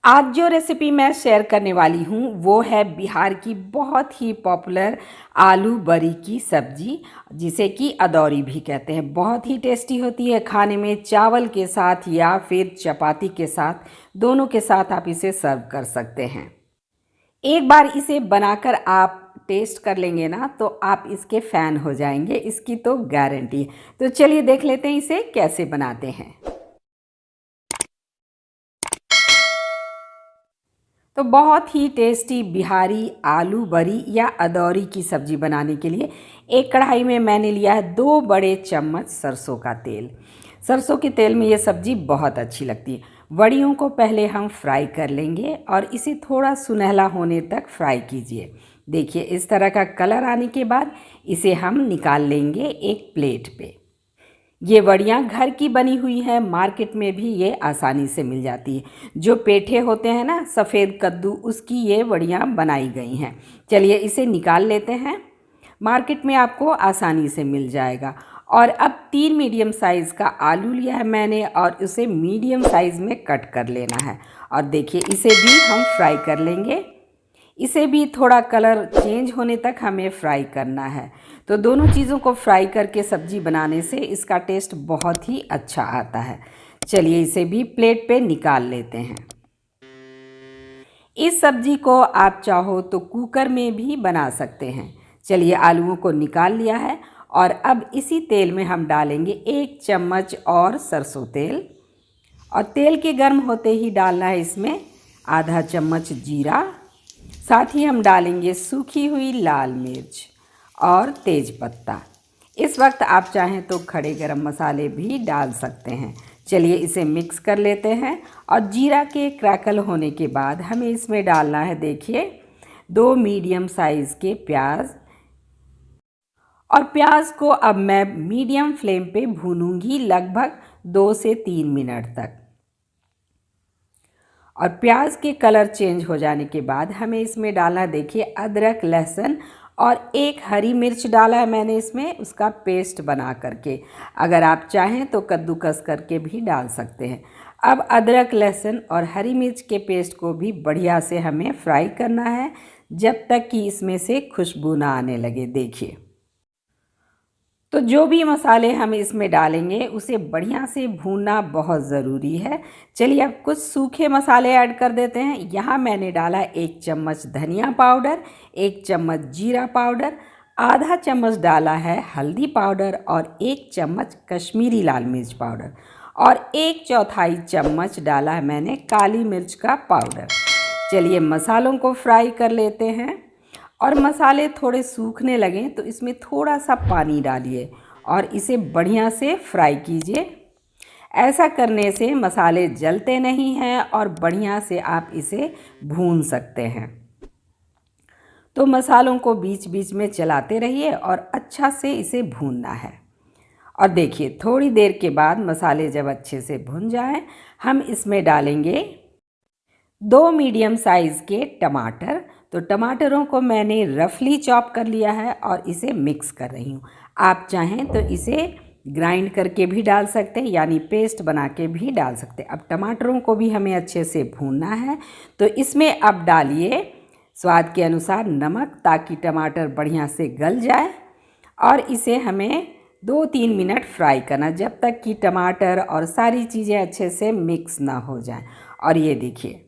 आज जो रेसिपी मैं शेयर करने वाली हूँ वो है बिहार की बहुत ही पॉपुलर आलू बरी की सब्जी, जिसे कि अदौरी भी कहते हैं। बहुत ही टेस्टी होती है खाने में, चावल के साथ या फिर चपाती के साथ, दोनों के साथ आप इसे सर्व कर सकते हैं। एक बार इसे बनाकर आप टेस्ट कर लेंगे ना तो आप इसके फ़ैन हो जाएंगे, इसकी तो गारंटी है। तो चलिए देख लेते हैं इसे कैसे बनाते हैं। तो बहुत ही टेस्टी बिहारी आलू बरी या अदौरी की सब्ज़ी बनाने के लिए एक कढ़ाई में मैंने लिया है 2 बड़े चम्मच सरसों का तेल। सरसों के तेल में ये सब्ज़ी बहुत अच्छी लगती है। वड़ियों को पहले हम फ्राई कर लेंगे और इसे थोड़ा सुनहला होने तक फ्राई कीजिए। देखिए इस तरह का कलर आने के बाद इसे हम निकाल लेंगे एक प्लेट पे। ये वड़ियाँ घर की बनी हुई है, मार्केट में भी ये आसानी से मिल जाती है। जो पेठे होते हैं ना, सफ़ेद कद्दू, उसकी ये वड़ियाँ बनाई गई हैं। चलिए इसे निकाल लेते हैं, मार्केट में आपको आसानी से मिल जाएगा। और अब 3 मीडियम साइज़ का आलू लिया है मैंने और उसे मीडियम साइज़ में कट कर लेना है। और देखिए इसे भी हम फ्राई कर लेंगे। इसे भी थोड़ा कलर चेंज होने तक हमें फ्राई करना है। तो दोनों चीज़ों को फ्राई करके सब्ज़ी बनाने से इसका टेस्ट बहुत ही अच्छा आता है। चलिए इसे भी प्लेट पे निकाल लेते हैं। इस सब्ज़ी को आप चाहो तो कुकर में भी बना सकते हैं। चलिए आलूओं को निकाल लिया है और अब इसी तेल में हम डालेंगे 1 चम्मच और सरसों तेल। और तेल के गर्म होते ही डालना है इसमें आधा चम्मच जीरा। साथ ही हम डालेंगे सूखी हुई लाल मिर्च और तेज पत्ता। इस वक्त आप चाहें तो खड़े गरम मसाले भी डाल सकते हैं। चलिए इसे मिक्स कर लेते हैं। और जीरा के क्रैकल होने के बाद हमें इसमें डालना है, देखिए 2 मीडियम साइज़ के प्याज। और प्याज को अब मैं मीडियम फ्लेम पे भूनूंगी लगभग 2 से 3 मिनट तक। और प्याज के कलर चेंज हो जाने के बाद हमें इसमें डालना, देखिए अदरक, लहसुन और 1 हरी मिर्च डाला है मैंने इसमें, उसका पेस्ट बना करके। अगर आप चाहें तो कद्दूकस करके भी डाल सकते हैं। अब अदरक, लहसुन और हरी मिर्च के पेस्ट को भी बढ़िया से हमें फ्राई करना है जब तक कि इसमें से खुशबू ना आने लगे। देखिए तो जो भी मसाले हम इसमें डालेंगे उसे बढ़िया से भूनना बहुत ज़रूरी है। चलिए अब कुछ सूखे मसाले ऐड कर देते हैं। यहाँ मैंने डाला 1 चम्मच धनिया पाउडर, 1 चम्मच जीरा पाउडर, आधा चम्मच डाला है हल्दी पाउडर और 1 चम्मच कश्मीरी लाल मिर्च पाउडर और 1/4 चम्मच डाला है मैंने काली मिर्च का पाउडर। चलिए मसालों को फ्राई कर लेते हैं। और मसाले थोड़े सूखने लगें तो इसमें थोड़ा सा पानी डालिए और इसे बढ़िया से फ्राई कीजिए। ऐसा करने से मसाले जलते नहीं हैं और बढ़िया से आप इसे भून सकते हैं। तो मसालों को बीच बीच में चलाते रहिए और अच्छा से इसे भूनना है। और देखिए थोड़ी देर के बाद मसाले जब अच्छे से भुन जाएं, हम इसमें डालेंगे 2 मीडियम साइज़ के टमाटर। तो टमाटरों को मैंने रफली चॉप कर लिया है और इसे मिक्स कर रही हूँ। आप चाहें तो इसे ग्राइंड करके भी डाल सकते हैं, यानी पेस्ट बना के भी डाल सकते हैं। अब टमाटरों को भी हमें अच्छे से भूनना है। तो इसमें अब डालिए स्वाद के अनुसार नमक, ताकि टमाटर बढ़िया से गल जाए। और इसे हमें 2-3 मिनट फ्राई करना, जब तक कि टमाटर और सारी चीज़ें अच्छे से मिक्स ना हो जाएं। और ये देखिए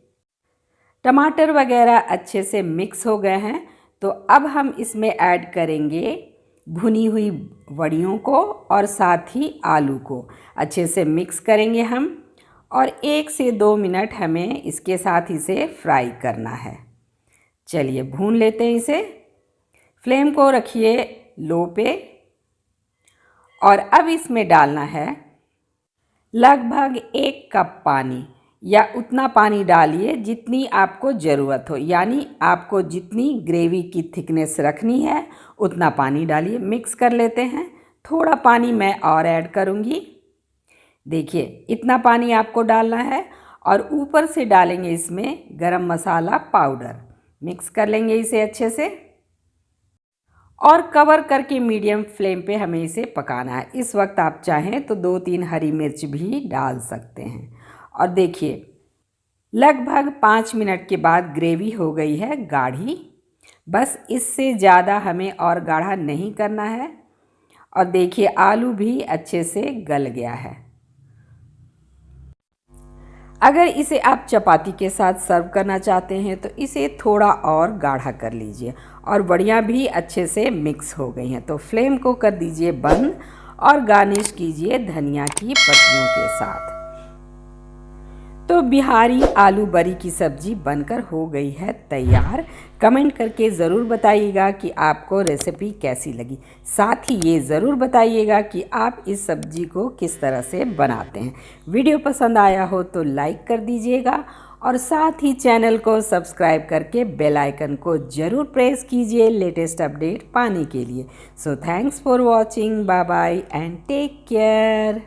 टमाटर वगैरह अच्छे से मिक्स हो गए हैं। तो अब हम इसमें ऐड करेंगे भुनी हुई वड़ियों को और साथ ही आलू को अच्छे से मिक्स करेंगे हम। और 1 से 2 मिनट हमें इसके साथ इसे फ्राई करना है। चलिए भून लेते हैं इसे। फ्लेम को रखिए लो पे। और अब इसमें डालना है लगभग 1 कप पानी, या उतना पानी डालिए जितनी आपको ज़रूरत हो, यानी आपको जितनी ग्रेवी की थिकनेस रखनी है उतना पानी डालिए। मिक्स कर लेते हैं। थोड़ा पानी मैं और ऐड करूँगी। देखिए इतना पानी आपको डालना है। और ऊपर से डालेंगे इसमें गरम मसाला पाउडर। मिक्स कर लेंगे इसे अच्छे से और कवर करके मीडियम फ्लेम पे हमें इसे पकाना है। इस वक्त आप चाहें तो 2-3 हरी मिर्च भी डाल सकते हैं। और देखिए लगभग 5 मिनट के बाद ग्रेवी हो गई है गाढ़ी। बस इससे ज़्यादा हमें और गाढ़ा नहीं करना है। और देखिए आलू भी अच्छे से गल गया है। अगर इसे आप चपाती के साथ सर्व करना चाहते हैं तो इसे थोड़ा और गाढ़ा कर लीजिए। और बढ़िया भी अच्छे से मिक्स हो गई हैं तो फ्लेम को कर दीजिए बंद और गार्निश कीजिए धनिया की पत्तियों के साथ। तो बिहारी आलू बरी की सब्जी बनकर हो गई है तैयार। कमेंट करके ज़रूर बताइएगा कि आपको रेसिपी कैसी लगी। साथ ही ये ज़रूर बताइएगा कि आप इस सब्जी को किस तरह से बनाते हैं। वीडियो पसंद आया हो तो लाइक कर दीजिएगा और साथ ही चैनल को सब्सक्राइब करके बेल आइकन को ज़रूर प्रेस कीजिए लेटेस्ट अपडेट पाने के लिए। So thanks for watching. Bye bye and take care.